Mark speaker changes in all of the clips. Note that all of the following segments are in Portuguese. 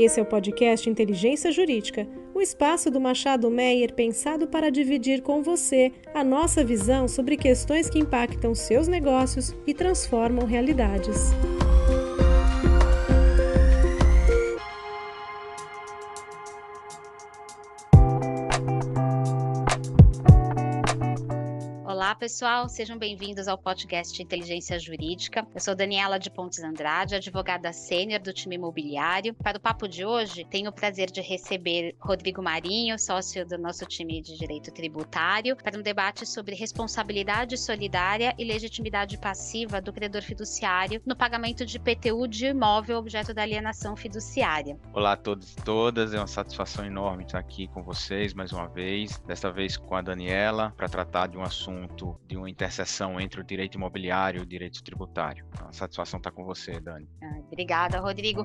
Speaker 1: Esse é o podcast Inteligência Jurídica, o espaço do Machado Meyer pensado para dividir com você a nossa visão sobre questões que impactam seus negócios e transformam realidades.
Speaker 2: Olá, pessoal, sejam bem-vindos ao podcast Inteligência Jurídica. Eu sou Daniela de Pontes Andrade, advogada sênior do time imobiliário. Para o papo de hoje, tenho o prazer de receber Rodrigo Marinho, sócio do nosso time de Direito Tributário, para um debate sobre responsabilidade solidária e legitimidade passiva do credor fiduciário no pagamento de IPTU de imóvel objeto da alienação fiduciária.
Speaker 3: Olá a todos e todas, é uma satisfação enorme estar aqui com vocês mais uma vez, desta vez com a Daniela, para tratar de um assunto de uma interseção entre o direito imobiliário e o direito tributário. Então, a satisfação está com você, Dani.
Speaker 2: Obrigada, Rodrigo.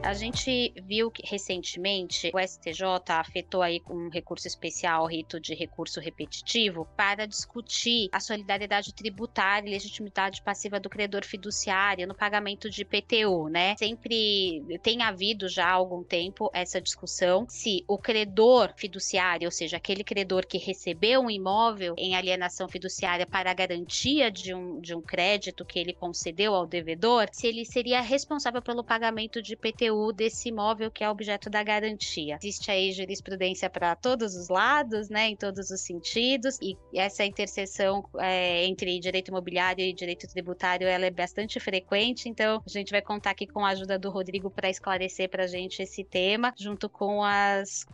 Speaker 2: A gente viu que recentemente o STJ afetou aí com um recurso especial, rito de recurso repetitivo, para discutir a solidariedade tributária e legitimidade passiva do credor fiduciário no pagamento de IPTU, né? Sempre tem havido já há algum tempo essa discussão se o credor fiduciário, ou seja, aquele credor que recebeu um imóvel em alienação fiduciária para a garantia de um crédito que ele concedeu ao devedor, se ele seria responsável pelo pagamento de IPTU desse imóvel que é objeto da garantia. Existe aí jurisprudência para todos os lados, né, em todos os sentidos, e essa interseção entre direito imobiliário e direito tributário, ela é bastante frequente, então a gente vai contar aqui com a ajuda do Rodrigo para esclarecer para a gente esse tema, junto com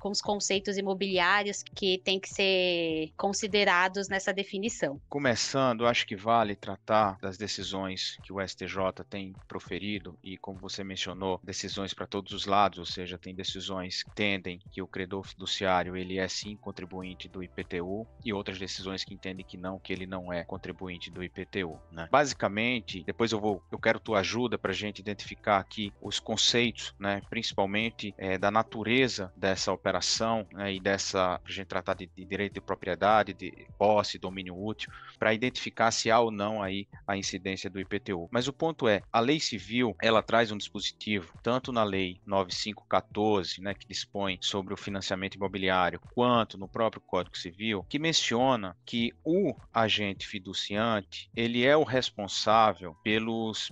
Speaker 2: os conceitos imobiliários que têm que ser considerados nessa definição.
Speaker 3: Começando, acho que vale tratar das decisões que o STJ tem proferido e, como você mencionou, decisões para todos os lados, ou seja, tem decisões que entendem que o credor fiduciário ele é sim contribuinte do IPTU e outras decisões que entendem que ele não é contribuinte do IPTU, né? Basicamente, depois eu quero tua ajuda para a gente identificar aqui os conceitos, né, principalmente da natureza dessa operação, né, e para a gente tratar de direito de propriedade, de posse, domínio útil, para identificar se há ou não aí a incidência do IPTU. Mas o ponto é, a lei civil, ela traz um dispositivo, tanto na lei 9514, né, que dispõe sobre o financiamento imobiliário, quanto no próprio Código Civil, que menciona que o agente fiduciante, ele é o responsável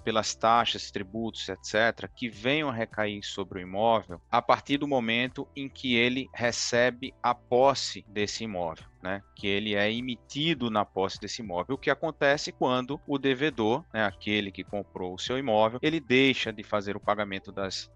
Speaker 3: pelas taxas, tributos, etc., que venham a recair sobre o imóvel a partir do momento em que ele recebe a posse desse imóvel, né, que ele é emitido na posse desse imóvel. O que acontece quando o devedor, né, aquele que comprou o seu imóvel, ele deixa de fazer o pagamento das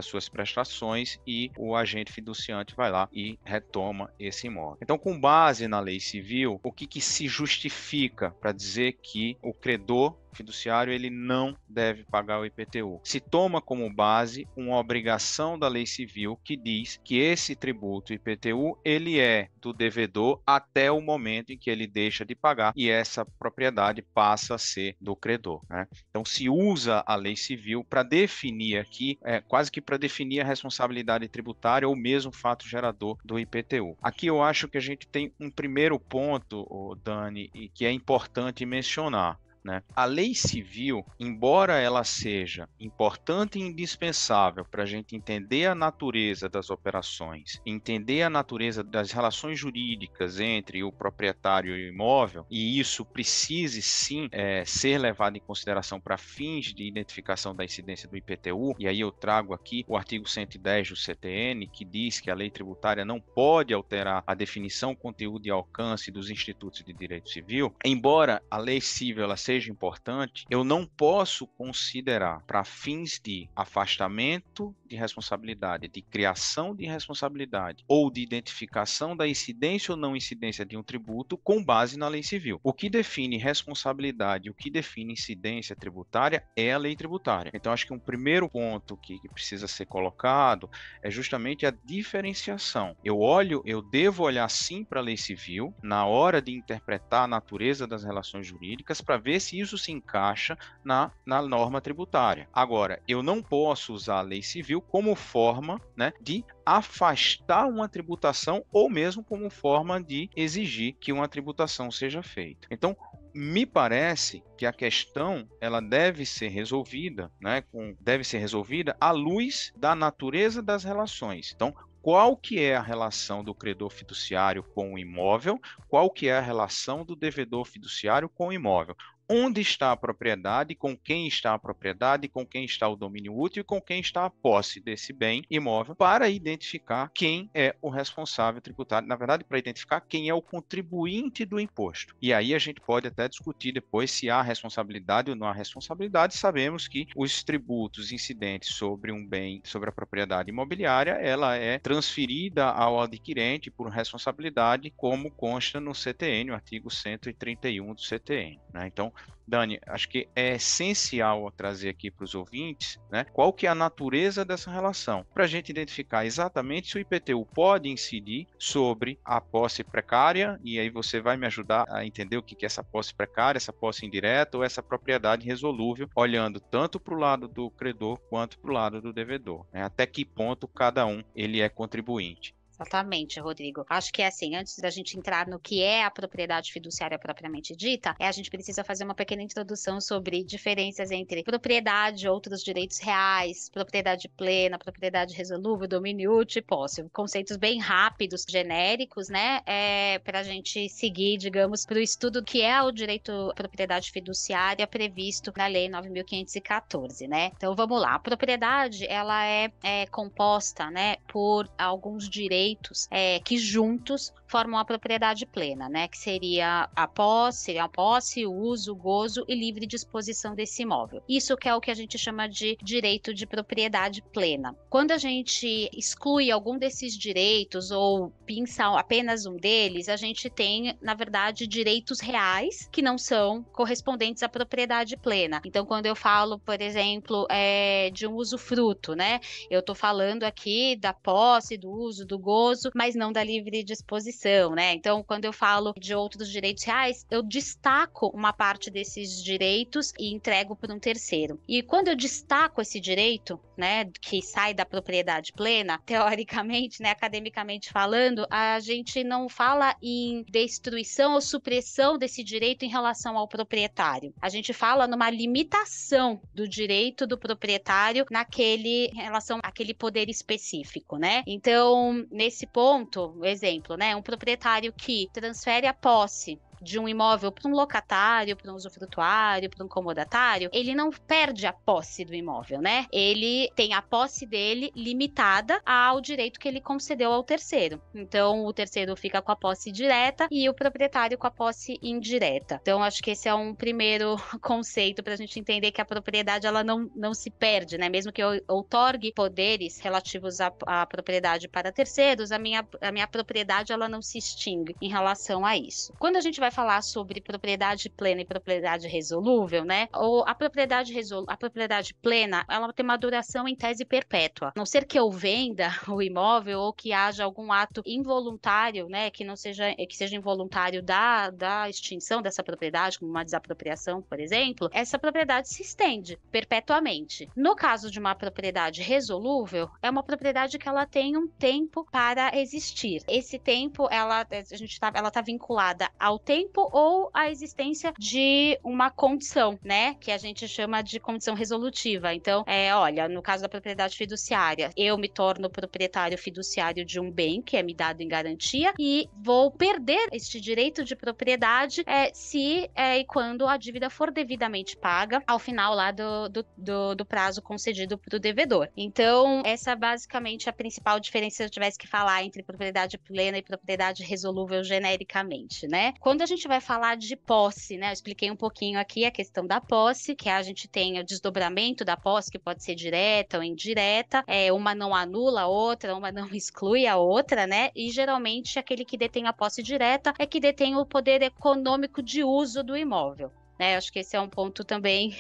Speaker 3: suas prestações e o agente fiduciante vai lá e retoma esse imóvel. Então, com base na lei civil, o que se justifica para dizer que o credor fiduciário ele não deve pagar o IPTU? Se toma como base uma obrigação da lei civil que diz que esse tributo IPTU ele é do devedor até o momento em que ele deixa de pagar e essa propriedade passa a ser do credor, né? Então se usa a lei civil para definir aqui, quase que para definir a responsabilidade tributária ou mesmo fato gerador do IPTU. Aqui eu acho que a gente tem um primeiro ponto, Dani, e que é importante mencionar, né? A lei civil, embora ela seja importante e indispensável para a gente entender a natureza das operações, entender a natureza das relações jurídicas entre o proprietário e o imóvel, e isso precise sim ser levado em consideração para fins de identificação da incidência do IPTU, e aí eu trago aqui o artigo 110 do CTN, que diz que a lei tributária não pode alterar a definição, conteúdo e alcance dos institutos de direito civil. Embora a lei civil ela seja importante, eu não posso considerar para fins de afastamento de responsabilidade, de criação de responsabilidade ou de identificação da incidência ou não incidência de um tributo com base na lei civil. O que define responsabilidade, o que define incidência tributária é a lei tributária. Então acho que um primeiro ponto que precisa ser colocado é justamente a diferenciação. Eu devo olhar sim para a lei civil na hora de interpretar a natureza das relações jurídicas para ver se isso se encaixa na norma tributária. Agora, eu não posso usar a lei civil como forma, né, de afastar uma tributação ou mesmo como forma de exigir que uma tributação seja feita. Então, me parece que a questão ela deve ser resolvida, né, deve ser resolvida à luz da natureza das relações. Então, qual que é a relação do credor fiduciário com o imóvel? Qual que é a relação do devedor fiduciário com o imóvel? Onde está a propriedade, com quem está a propriedade, com quem está o domínio útil e com quem está a posse desse bem imóvel, para identificar quem é o responsável tributário, na verdade, para identificar quem é o contribuinte do imposto. E aí a gente pode até discutir depois se há responsabilidade ou não há responsabilidade. Sabemos que os tributos incidentes sobre um bem, sobre a propriedade imobiliária, ela é transferida ao adquirente por responsabilidade, como consta no CTN, o artigo 131 do CTN, né? Então, Dani, acho que é essencial trazer aqui para os ouvintes, né, qual que é a natureza dessa relação, para a gente identificar exatamente se o IPTU pode incidir sobre a posse precária, e aí você vai me ajudar a entender o que é essa posse precária, essa posse indireta ou essa propriedade resolúvel, olhando tanto para o lado do credor quanto para o lado do devedor, né, até que ponto cada um ele é contribuinte.
Speaker 2: Exatamente, Rodrigo. Acho que é assim, antes da gente entrar no que é a propriedade fiduciária propriamente dita, a gente precisa fazer uma pequena introdução sobre diferenças entre propriedade, outros direitos reais, propriedade plena, propriedade resolúvel, domínio útil e posse. Conceitos bem rápidos, genéricos, né? Para a gente seguir, digamos, para o estudo que é o direito à propriedade fiduciária previsto na Lei 9.514, né? Então, vamos lá. A propriedade, ela é composta, né, por alguns direitos que juntos formam a propriedade plena, né? Que seria a posse, o uso, o gozo e livre disposição desse imóvel. Isso que é o que a gente chama de direito de propriedade plena. Quando a gente exclui algum desses direitos ou pinça apenas um deles, a gente tem, na verdade, direitos reais que não são correspondentes à propriedade plena. Então, quando eu falo, por exemplo, de um usufruto, né? Eu estou falando aqui da posse, do uso, do gozo, mas não da livre disposição, né? Então, quando eu falo de outros direitos reais, eu destaco uma parte desses direitos e entrego para um terceiro. E quando eu destaco esse direito, né, que sai da propriedade plena, teoricamente, né, academicamente falando, a gente não fala em destruição ou supressão desse direito em relação ao proprietário. A gente fala numa limitação do direito do proprietário em relação àquele poder específico, né? Então, nesse ponto, exemplo, né, um proprietário que transfere a posse de um imóvel para um locatário, para um usufrutuário, para um comodatário, ele não perde a posse do imóvel, né? Ele tem a posse dele limitada ao direito que ele concedeu ao terceiro. Então, o terceiro fica com a posse direta e o proprietário com a posse indireta. Então, acho que esse é um primeiro conceito para a gente entender que a propriedade ela não se perde, né? Mesmo que eu outorgue poderes relativos à propriedade para terceiros, a minha propriedade ela não se extingue em relação a isso. Quando a gente vai falar sobre propriedade plena e propriedade resolúvel, né? Ou a propriedade plena, ela tem uma duração em tese perpétua. A não ser que eu venda o imóvel ou que haja algum ato involuntário, né, que seja involuntário da extinção dessa propriedade, como uma desapropriação, por exemplo, essa propriedade se estende perpetuamente. No caso de uma propriedade resolúvel, é uma propriedade que ela tem um tempo para existir. Esse tempo, ela tá vinculada ao tempo ou à existência de uma condição, né? Que a gente chama de condição resolutiva. Então, olha, no caso da propriedade fiduciária, eu me torno proprietário fiduciário de um bem que é me dado em garantia e vou perder este direito de propriedade se e quando a dívida for devidamente paga ao final lá do prazo concedido para o devedor. Então, essa basicamente é a principal diferença se eu tivesse que falar entre propriedade plena e propriedade resolúvel genericamente, né? Quando a gente vai falar de posse, né? Eu expliquei um pouquinho aqui a questão da posse, que a gente tem o desdobramento da posse, que pode ser direta ou indireta, uma não anula a outra, uma não exclui a outra, né? E geralmente aquele que detém a posse direta é que detém o poder econômico de uso do imóvel. né? Acho que esse é um ponto também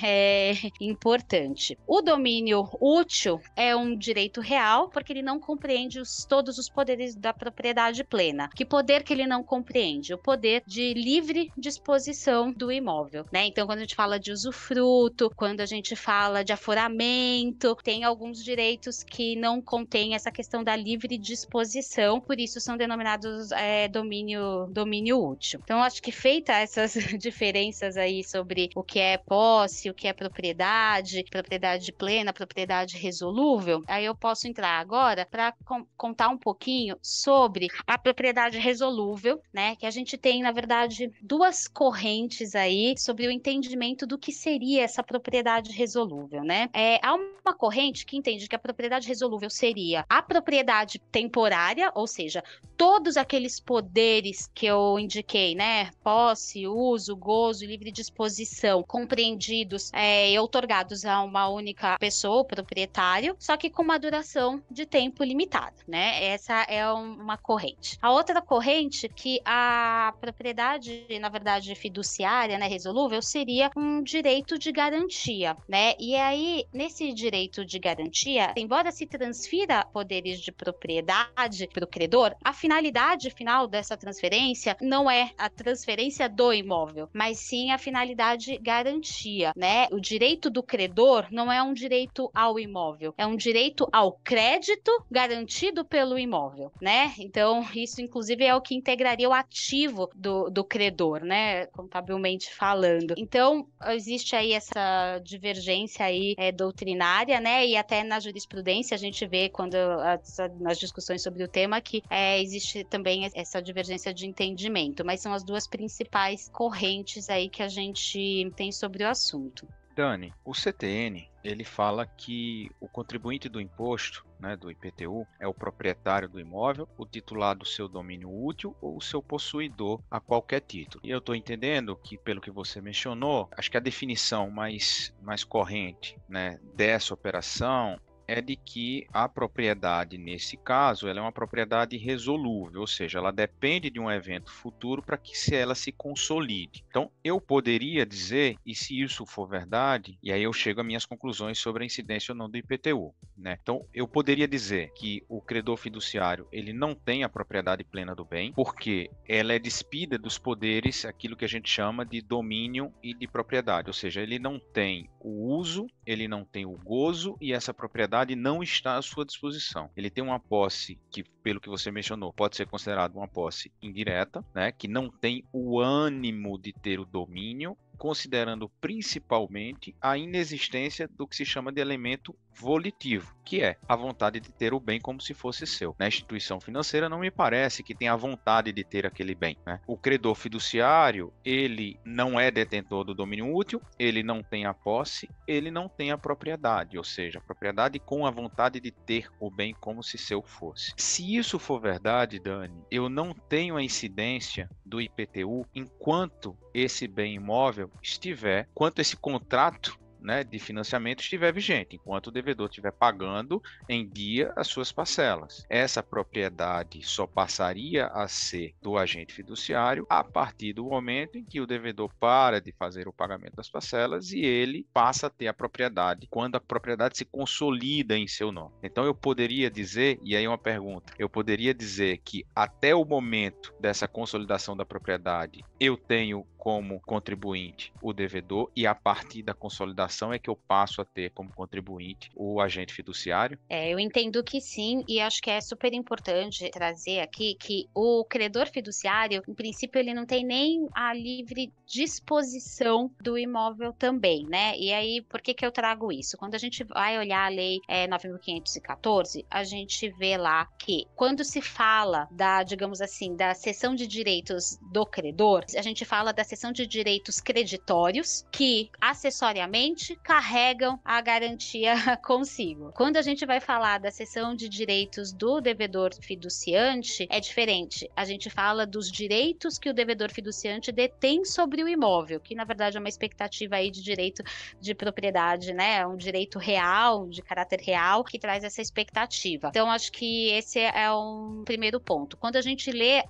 Speaker 2: importante. O domínio útil é um direito real, porque ele não compreende todos os poderes da propriedade plena. Que poder que ele não compreende? O poder de livre disposição do imóvel, né? Então, quando a gente fala de usufruto, quando a gente fala de aforamento, tem alguns direitos que não contêm essa questão da livre disposição, por isso são denominados domínio útil. Então, acho que feita essas diferenças aí sobre o que é posse, o que é propriedade plena, propriedade resolúvel, aí eu posso entrar agora para contar um pouquinho sobre a propriedade resolúvel, né? Que a gente tem, na verdade, duas correntes aí sobre o entendimento do que seria essa propriedade resolúvel, né? Há uma corrente que entende que a propriedade resolúvel seria a propriedade temporária, ou seja, todos aqueles poderes que eu indiquei, né? Posse, uso, gozo, livre disposição, compreendidos e outorgados a uma única pessoa, o proprietário, só que com uma duração de tempo limitada, né? Essa é uma corrente. A outra corrente, que a propriedade, na verdade, fiduciária, né, resolúvel, seria um direito de garantia, né? E aí, nesse direito de garantia, embora se transfira poderes de propriedade para o credor, a finalidade final dessa transferência não é a transferência do imóvel, mas sim a finalidade garantia, né? O direito do credor não é um direito ao imóvel, é um direito ao crédito garantido pelo imóvel, né? Então, isso inclusive é o que integraria o ativo do credor, né? Contabilmente falando. Então, existe aí essa divergência aí doutrinária, né? E até na jurisprudência a gente vê quando nas discussões sobre o tema que existe também essa divergência de entendimento, mas são as duas principais correntes aí que a gente tem sobre o assunto.
Speaker 3: Dani, o CTN, ele fala que o contribuinte do imposto, né, do IPTU, é o proprietário do imóvel, o titular do seu domínio útil ou o seu possuidor a qualquer título. E eu estou entendendo que, pelo que você mencionou, acho que a definição mais corrente, né, dessa operação é de que a propriedade, nesse caso, ela é uma propriedade resolúvel, ou seja, ela depende de um evento futuro para que ela se consolide. Então, eu poderia dizer, e se isso for verdade, e aí eu chego às minhas conclusões sobre a incidência ou não do IPTU, né? Então, eu poderia dizer que o credor fiduciário, ele não tem a propriedade plena do bem, porque ela é despida dos poderes, aquilo que a gente chama de domínio e de propriedade, ou seja, ele não tem o uso, ele não tem o gozo e essa propriedade não está à sua disposição. Ele tem uma posse que, pelo que você mencionou, pode ser considerada uma posse indireta, né, que não tem o ânimo de ter o domínio, considerando principalmente a inexistência do que se chama de elemento volitivo, que é a vontade de ter o bem como se fosse seu. Na instituição financeira não me parece que tenha a vontade de ter aquele bem, né? O credor fiduciário, ele não é detentor do domínio útil, ele não tem a posse, ele não tem a propriedade, ou seja, a propriedade com a vontade de ter o bem como se seu fosse. Se isso for verdade, Dani, eu não tenho a incidência do IPTU enquanto esse bem imóvel estiver, enquanto esse contrato, né, de financiamento estiver vigente, enquanto o devedor estiver pagando em dia as suas parcelas. Essa propriedade só passaria a ser do agente fiduciário a partir do momento em que o devedor para de fazer o pagamento das parcelas e ele passa a ter a propriedade, quando a propriedade se consolida em seu nome. Então eu poderia dizer, e aí uma pergunta, eu poderia dizer que até o momento dessa consolidação da propriedade, eu tenho como contribuinte o devedor e a partir da consolidação é que eu passo a ter como contribuinte o agente fiduciário?
Speaker 2: Eu entendo que sim, e acho que é super importante trazer aqui que o credor fiduciário, em princípio, ele não tem nem a livre disposição do imóvel também, né? E aí, por que eu trago isso? Quando a gente vai olhar a lei 9.514, a gente vê lá que quando se fala da, digamos assim, da cessão de direitos do credor, a gente fala da cessão de direitos creditórios que, acessoriamente, carregam a garantia consigo. Quando a gente vai falar da cessão de direitos do devedor fiduciante, é diferente. A gente fala dos direitos que o devedor fiduciante detém sobre o imóvel, que na verdade é uma expectativa aí de direito de propriedade, né? Um direito real, de caráter real, que traz essa expectativa. Então, acho que esse é um primeiro ponto. Quando a gente lê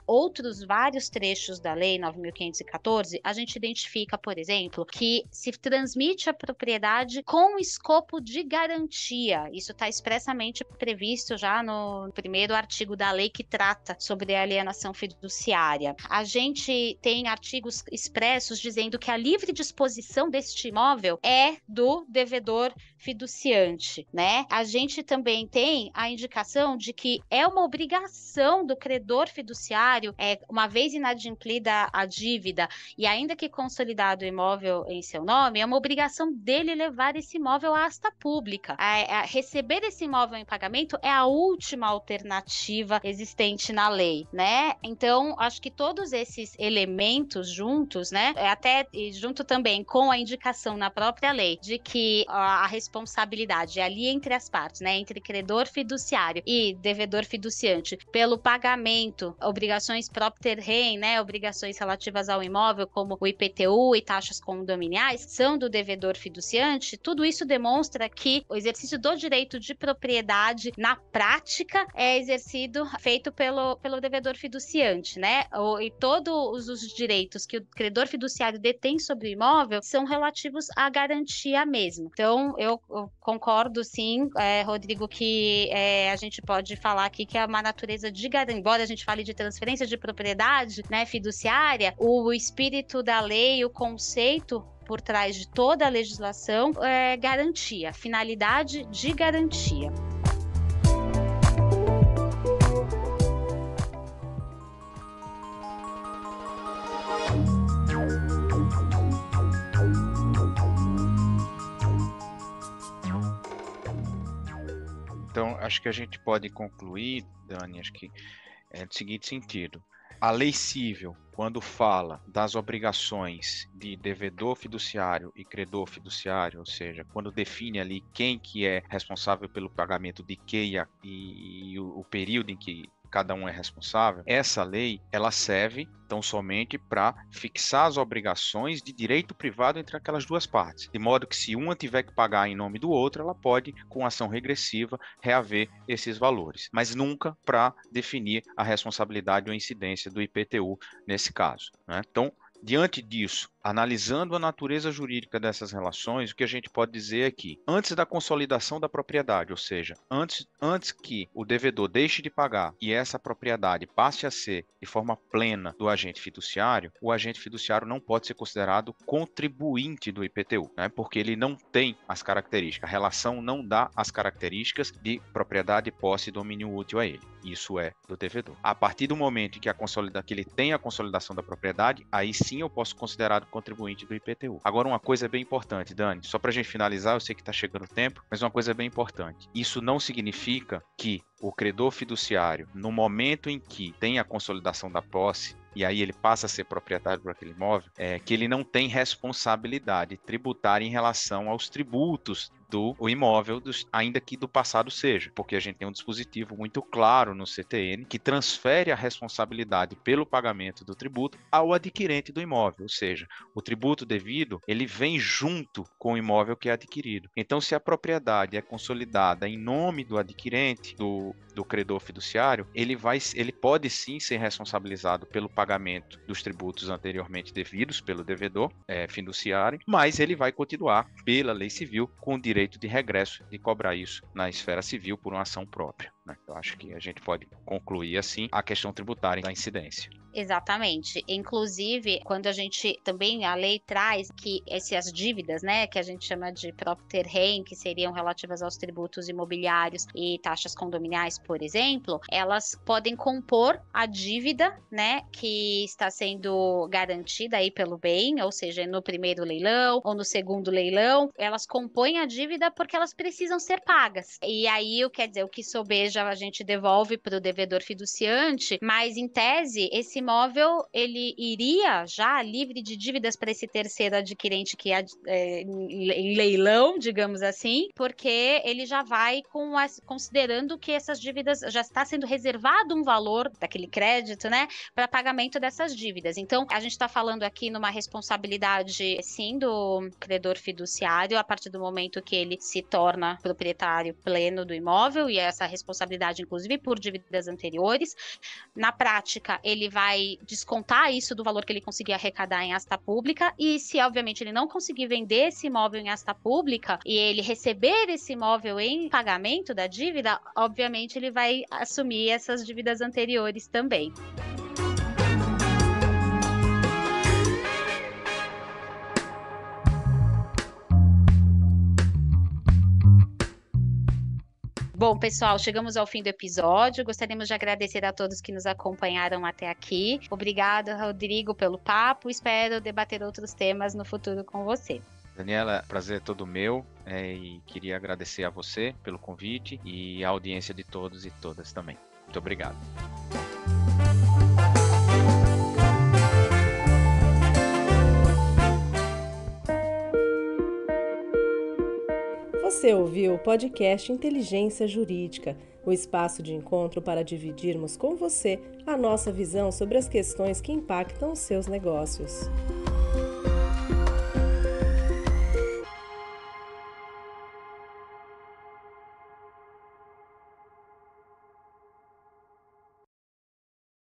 Speaker 2: vários trechos da lei 9.514, posse, a gente identifica, por exemplo, que se transmite a propriedade com escopo de garantia. Isso está expressamente previsto já no primeiro artigo da lei que trata sobre a alienação fiduciária. A gente tem artigos expressos dizendo que a livre disposição deste imóvel é do devedor fiduciante, né? A gente também tem a indicação de que é uma obrigação do credor fiduciário, uma vez inadimplida a dívida e ainda que consolidado o imóvel em seu nome, é uma obrigação dele levar esse imóvel à asta pública. Receber esse imóvel em pagamento é a última alternativa existente na lei, né? Então, acho que todos esses elementos juntos, né? Até junto também com a indicação na própria lei de que a responsabilidade é ali entre as partes, né? Entre credor fiduciário e devedor fiduciante pelo pagamento, obrigações propter rem, né? Obrigações relativas ao imóvel, como o IPTU e taxas condominiais, são do devedor fiduciante. Tudo isso demonstra que o exercício do direito de propriedade, na prática, é feito pelo devedor fiduciante, né? E todos os direitos que o credor fiduciário detém sobre o imóvel são relativos à garantia mesmo. Então, eu concordo, sim, Rodrigo, que a gente pode falar aqui que é uma natureza de garantia, embora a gente fale de transferência de propriedade, né, fiduciária, o espírito da lei, o conceito por trás de toda a legislação é garantia, finalidade de garantia.
Speaker 3: Então, acho que a gente pode concluir, Dani, acho que é no seguinte sentido. A lei civil, quando fala das obrigações de devedor fiduciário e credor fiduciário, ou seja, quando define ali quem que é responsável pelo pagamento de que e o período em que cada um é responsável, essa lei ela serve tão somente para fixar as obrigações de direito privado entre aquelas duas partes, de modo que se uma tiver que pagar em nome do outro, ela pode, com ação regressiva, reaver esses valores, mas nunca para definir a responsabilidade ou incidência do IPTU nesse caso, né? Então, diante disso, analisando a natureza jurídica dessas relações, o que a gente pode dizer é que, antes da consolidação da propriedade, ou seja, antes que o devedor deixe de pagar e essa propriedade passe a ser de forma plena do agente fiduciário, o agente fiduciário não pode ser considerado contribuinte do IPTU, né? Porque ele não tem as características, a relação não dá as características de propriedade, posse e domínio útil a ele. Isso é do devedor. A partir do momento em que ele tem a consolidação da propriedade, aí sim eu posso considerar contribuinte do IPTU. Agora, uma coisa bem importante, Dani, só para a gente finalizar, eu sei que está chegando o tempo, mas uma coisa bem importante. Isso não significa que o credor fiduciário, no momento em que tem a consolidação da posse, e aí ele passa a ser proprietário por aquele imóvel, que ele não tem responsabilidade tributária em relação aos tributos do imóvel, ainda que do passado seja, porque a gente tem um dispositivo muito claro no CTN que transfere a responsabilidade pelo pagamento do tributo ao adquirente do imóvel, ou seja, o tributo devido, ele vem junto com o imóvel que é adquirido. Então, se a propriedade é consolidada em nome do adquirente, do credor fiduciário, ele pode sim ser responsabilizado pelo pagamento dos tributos anteriormente devidos pelo devedor fiduciário, mas ele vai continuar, pela lei civil, com o direito de regresso de cobrar isso na esfera civil por uma ação própria, né? Eu acho que a gente pode concluir assim a questão tributária da incidência.
Speaker 2: Exatamente. Inclusive, quando a lei traz que essas dívidas, né, que a gente chama de propter rem, que seriam relativas aos tributos imobiliários e taxas condominiais, por exemplo, elas podem compor a dívida, né, que está sendo garantida aí pelo bem, ou seja, no primeiro leilão ou no segundo leilão, elas compõem a dívida porque elas precisam ser pagas. E aí, quer dizer, o que sobeja a gente devolve para o devedor fiduciante, mas em tese, esse imóvel, ele iria já livre de dívidas para esse terceiro adquirente que em leilão, digamos assim, porque ele já vai considerando que essas dívidas já está sendo reservado um valor daquele crédito, né, para pagamento dessas dívidas. Então, a gente está falando aqui numa responsabilidade, sim, do credor fiduciário a partir do momento que ele se torna proprietário pleno do imóvel e essa responsabilidade, inclusive, por dívidas anteriores. Na prática, ele vai vai descontar isso do valor que ele conseguir arrecadar em asta pública, e se obviamente ele não conseguir vender esse imóvel em asta pública e ele receber esse imóvel em pagamento da dívida, obviamente ele vai assumir essas dívidas anteriores também. Bom, pessoal, chegamos ao fim do episódio. Gostaríamos de agradecer a todos que nos acompanharam até aqui. Obrigada, Rodrigo, pelo papo. Espero debater outros temas no futuro com você.
Speaker 3: Daniela, prazer é todo meu, e queria agradecer a você pelo convite e a audiência de todos e todas também. Muito obrigado.
Speaker 1: Você ouviu o podcast Inteligência Jurídica, o espaço de encontro para dividirmos com você a nossa visão sobre as questões que impactam os seus negócios.